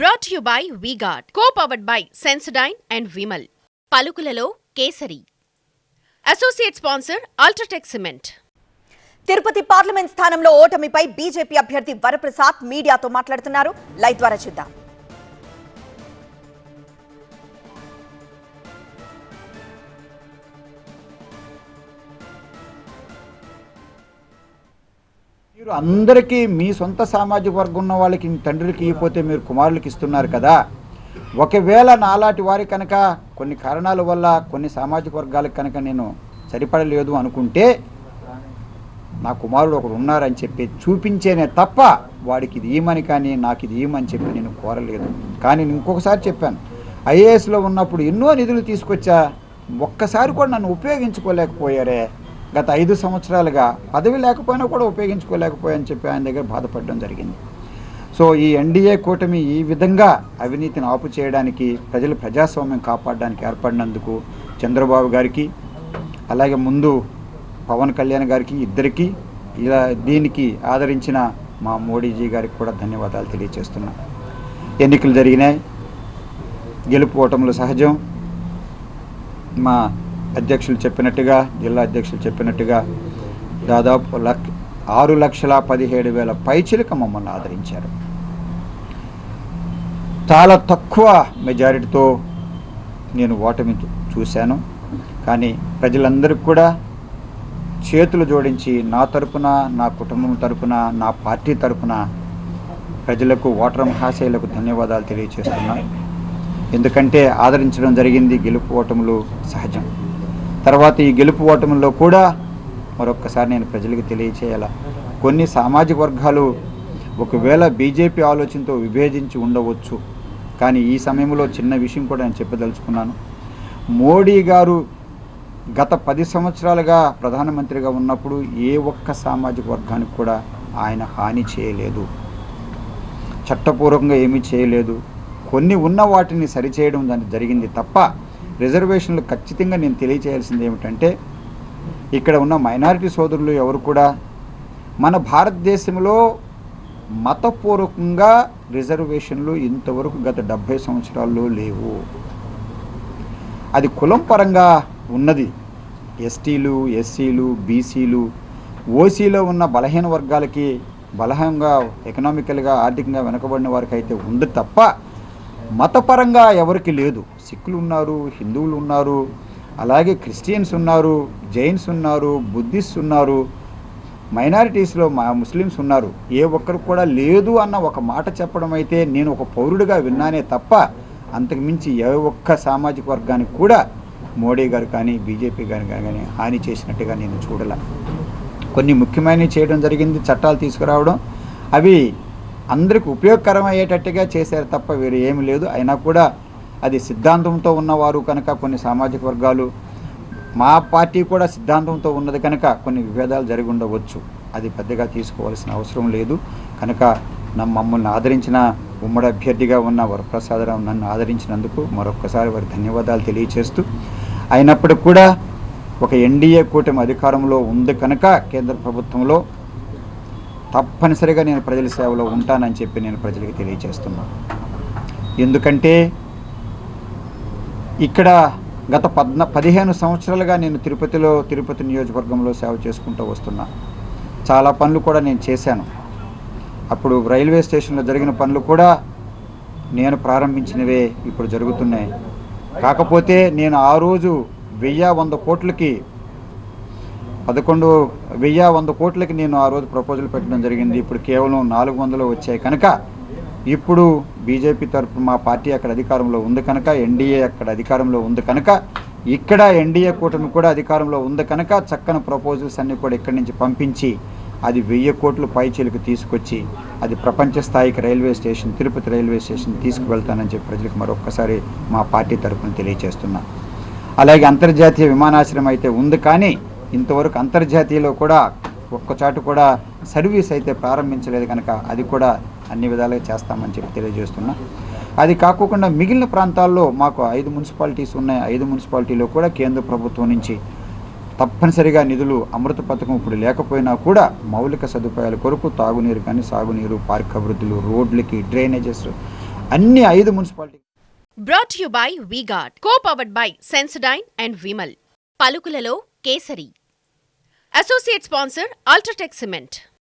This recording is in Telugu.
Brought to you by V-Guard, co-powered by Sensodyne and Vimal. పలుకులలో Kesari. Associate sponsor UltraTech cement. Tirupati parliament స్థానంలో ఓటమిపై బీజేపీ అభ్యర్థి వరప్రసాద్ మీడియాతో మాట్లాడుతున్నారు. లైవ్ ద్వారా చూద్దాం. మీరు అందరికీ మీ సొంత సామాజిక వర్గం ఉన్న వాళ్ళకి తండ్రులకి ఇవ్వకపోతే మీరు కుమారులకి ఇస్తున్నారు కదా. ఒకవేళ నాలాంటి వారి కనుక కొన్ని కారణాల వల్ల కొన్ని సామాజిక వర్గాలకు కనుక నేను సరిపడలేదు అనుకుంటే నా కుమారుడు ఒకడు ఉన్నారని చెప్పి చూపించేనే తప్ప వాడికి ఇది ఇవ్వమని కానీ నాకు ఇది ఇవ్వమని చెప్పి నేను కోరలేదు. కానీ నేను ఇంకొకసారి చెప్పాను, ఐఏఎస్లో ఉన్నప్పుడు ఎన్నో నిధులు తీసుకొచ్చా, ఒక్కసారి కూడా నన్ను ఉపయోగించుకోలేకపోయారే. గత 5 సంవత్సరాలుగా పదవి లేకపోయినా కూడా ఉపయోగించుకోలేకపోయాని చెప్పి ఆయన దగ్గర బాధపడడం జరిగింది. సో ఈ ఎన్డీఏ కూటమి ఈ విధంగా అవినీతిని ఆపు చేయడానికి, ప్రజలు ప్రజాస్వామ్యం కాపాడడానికి ఏర్పడినందుకు చంద్రబాబు గారికి, అలాగే ముందు పవన్ కళ్యాణ్ గారికి, ఇద్దరికి ఇలా దీనికి ఆదరించిన మా మోడీజీ గారికి కూడా ధన్యవాదాలు తెలియజేస్తున్నా. ఎన్నికలు జరిగినాయి, గెలుపు ఓటములు సహజం. మా అధ్యక్షులు చెప్పినట్టుగా, జిల్లా అధ్యక్షులు చెప్పినట్టుగా దాదాపు 6,17,000 పైచిలుక మమ్మల్ని ఆదరించారు. చాలా తక్కువ మెజారిటీతో నేను ఓటమి చూశాను. కానీ ప్రజలందరికీ కూడా చేతులు జోడించి నా తరపున, నా కుటుంబం తరపున, నా పార్టీ తరపున ప్రజలకు, ఓటర్ మహాశయులకు ధన్యవాదాలు తెలియజేస్తున్నాను. ఎందుకంటే ఆదరించడం జరిగింది. గెలుపు ఓటములు సహజం. తర్వాత ఈ గెలుపు ఓటముల్లో కూడా మరొక్కసారి నేను ప్రజలకు తెలియచేయాల, కొన్ని సామాజిక వర్గాలు ఒకవేళ బీజేపీ ఆలోచనతో విభేదించి ఉండవచ్చు. కానీ ఈ సమయంలో చిన్న విషయం కూడా నేను చెప్పదలుచుకున్నాను. మోడీ గారు గత 10 సంవత్సరాలుగా ప్రధానమంత్రిగా ఉన్నప్పుడు ఏ ఒక్క సామాజిక వర్గానికి కూడా ఆయన హాని చేయలేదు, చట్టపూర్వకంగా ఏమీ చేయలేదు. కొన్ని ఉన్న వాటిని సరిచేయడం జరిగింది తప్ప రిజర్వేషన్లు ఖచ్చితంగా నేను తెలియచేయాల్సింది ఏమిటంటే, ఇక్కడ ఉన్న మైనారిటీ సోదరులు ఎవరు కూడా మన భారతదేశంలో మతపూర్వకంగా రిజర్వేషన్లు ఇంతవరకు గత 70 సంవత్సరాల్లో లేవు. అది కులం పరంగా ఉన్నది. ఎస్టీలు, ఎస్సీలు, బీసీలు, ఓసీలో ఉన్న బలహీన వర్గాలకి, బలహీనంగా ఎకనామికల్గా ఆర్థికంగా వెనుకబడిన వారికి అయితే ఉంది తప్ప మతపరంగా ఎవరికి లేదు. సిక్కులు ఉన్నారు, హిందువులు ఉన్నారు, అలాగే క్రిస్టియన్స్ ఉన్నారు, జైన్స్ ఉన్నారు, బుద్ధిస్ట్ ఉన్నారు, మైనారిటీస్లో ముస్లిమ్స్ ఉన్నారు. ఏ ఒక్కరు కూడా లేదు అన్న ఒక మాట చెప్పడం అయితే నేను ఒక పౌరుడిగా విన్నానే తప్ప అంతకుమించి ఏ ఒక్క సామాజిక వర్గానికి కూడా మోడీ గారు కానీ బీజేపీ గారు కానీ హాని చేసినట్టుగా నేను చూడాల. కొన్ని ముఖ్యమైనవి చేయడం జరిగింది, చట్టాలు తీసుకురావడం, అవి అందరికి ఉపయోగకరమయ్యేటట్టుగా చేశారు తప్ప వేరే ఏమీ లేదు. అయినా కూడా అది సిద్ధాంతంతో ఉన్నవారు కనుక కొన్ని సామాజిక వర్గాలు, మా పార్టీ కూడా సిద్ధాంతంతో ఉన్నది కనుక కొన్ని విభేదాలు జరిగి ఉండవచ్చు. అది పెద్దగా తీసుకోవాల్సిన అవసరం లేదు. కనుక మమ్మల్ని ఆదరించిన ఉమ్మడి అభ్యర్థిగా ఉన్న వరప్రసాదరావు నన్ను ఆదరించినందుకు మరొక్కసారి వారి ధన్యవాదాలు తెలియజేస్తూ, అయినప్పటికీ కూడా ఒక ఎన్డీఏ కూటమి అధికారంలో ఉంది కనుక కేంద్ర ప్రభుత్వంలో తప్పనిసరిగా నేను ప్రజల సేవలో ఉంటానని చెప్పి నేను ప్రజలకు తెలియజేస్తున్నాను. ఎందుకంటే ఇక్కడ గత 15 సంవత్సరాలుగా నేను తిరుపతి నియోజకవర్గంలో సేవ చేసుకుంటూ వస్తున్నా. చాలా పనులు కూడా నేను చేశాను. అప్పుడు రైల్వే స్టేషన్లో జరిగిన పనులు కూడా నేను ప్రారంభించినవే ఇప్పుడు జరుగుతున్నాయి. కాకపోతే నేను ఆ రోజు 1,100 కోట్లకి 1,100 కోట్లకి నేను ఆ రోజు ప్రపోజల్ పెట్టడం జరిగింది. ఇప్పుడు కేవలం 400 వచ్చాయి కనుక ఇప్పుడు బీజేపీ తరఫున మా పార్టీ అక్కడ అధికారంలో ఉంది కనుక, ఎన్డీఏ అక్కడ అధికారంలో ఉంది కనుక, ఇక్కడ ఎన్డీఏ కూటమి కూడా అధికారంలో ఉంది కనుక చక్కని ప్రపోజల్స్ అన్నీ కూడా ఇక్కడి నుంచి పంపించి అది 1,000 కోట్ల పైచీలకు తీసుకొచ్చి అది ప్రపంచ స్థాయికి railway station, Tirupati railway station తీసుకువెళ్తానని చెప్పి ప్రజలకు మరొక్కసారి మా పార్టీ తరఫున తెలియజేస్తున్నా. అలాగే అంతర్జాతీయ విమానాశ్రయం అయితే ఉంది, కానీ ఇంతవరకు అంతర్జాతీయలో కూడా ఒక్కచాటు కూడా సర్వీస్ అయితే ప్రారంభించలేదు కనుక అది కూడా అన్ని విధాలుగా చేస్తామని చెప్పి తెలియజేస్తున్నా. అది కాకుండా మిగిలిన ప్రాంతాల్లో మాకు 5 మున్సిపాలిటీస్ ఉన్నాయి. 5 మున్సిపాలిటీలో కూడా కేంద్ర ప్రభుత్వం నుంచి తప్పనిసరిగా నిధులు, అమృత పథకం ఇప్పుడు లేకపోయినా కూడా మౌలిక సదుపాయాల కొరకు తాగునీరు కానీ, సాగునీరు, పార్క్ అభివృద్ధులు, రోడ్లకి, డ్రైనేజెస్ అన్ని 5 municipality. Brought to you by V-Guard. Co-powered by Sensodyne and Vimal. పలుకులలో Kesari. Associate sponsor Ultratech Cement.